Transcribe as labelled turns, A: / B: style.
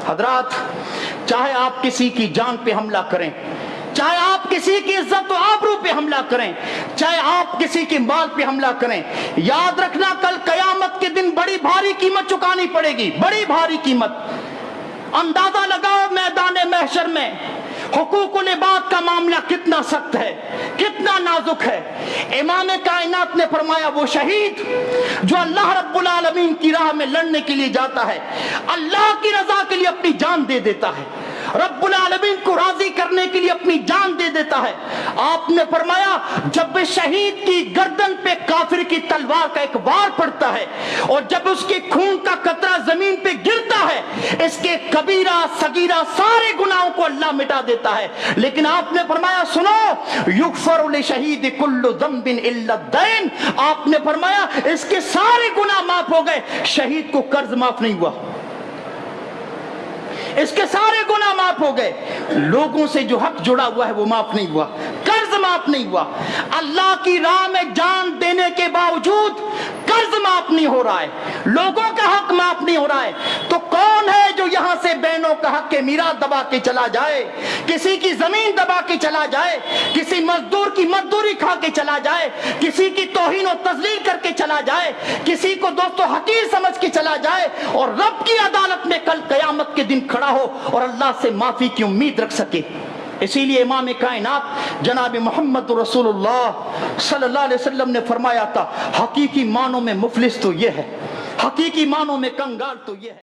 A: حضرات، چاہے آپ کسی کی جان پہ حملہ کریں، چاہے آپ کسی کی عزت و آبرو پہ حملہ کریں، چاہے آپ کسی کے مال پہ حملہ کریں، یاد رکھنا کل قیامت کے دن بڑی بھاری قیمت چکانی پڑے گی، بڑی بھاری قیمت۔ اندازہ لگاؤ میدان محشر میں حقوق العباد کا معاملہ کتنا سخت ہے، کتنا نازک ہے۔ امام کائنات نے فرمایا وہ شہید جو اللہ رب العالمین کی راہ میں لڑنے کے لیے جاتا ہے، اللہ کی رضا کے لیے اپنی جان دے دیتا ہے، رب العالمین کو راضی کرنے کے لیے اپنی جان دے دیتا ہے۔ آپ نے فرمایا جب شہید کی گردن پہ کافر کی تلوار کا ایک وار پڑتا ہے اور جب اس کے خون کا قطرہ زمین پہ گرتا ہے، اس کے کبیرہ صغیرہ سارے گناہوں کو اللہ مٹا دیتا ہے۔ لیکن آپ نے فرمایا سنو، یغفر لشہید کل ذنب الا الدین، آپ نے فرمایا اس کے سارے گناہ معاف ہو گئے، شہید کو قرض معاف نہیں ہوا، اس کے سارے گناہ معاف ہو گئے، لوگوں سے جو حق جڑا ہوا ہے وہ معاف نہیں ہوا، قرض معاف نہیں ہوا۔ اللہ کی راہ میں جان دینے کے باوجود قرض معاف نہیں ہو رہا ہے، لوگوں کا حق معاف نہیں ہو رہا ہے، تو کون ہے جو یہاں سے بہنوں کا حق کے میراث دبا کے چلا جائے، کسی کی زمین دبا کے چلا جائے، کسی مزدور کی مزدوری کھا کے چلا جائے، کسی کی توہین و تذلیل کر کے چلا جائے، کسی کو دوستو حقیر سمجھ کے چلا جائے اور رب کی عدالت میں کل قیامت کے دن کھڑا ہو اور اللہ سے معافی کی امید رکھ سکے۔ اسی لیے امام کائنات جناب محمد رسول اللہ صلی اللہ علیہ وسلم نے فرمایا تھا حقیقی معنوں میں مفلس تو یہ ہے، حقیقی معنوں میں کنگال تو یہ ہے۔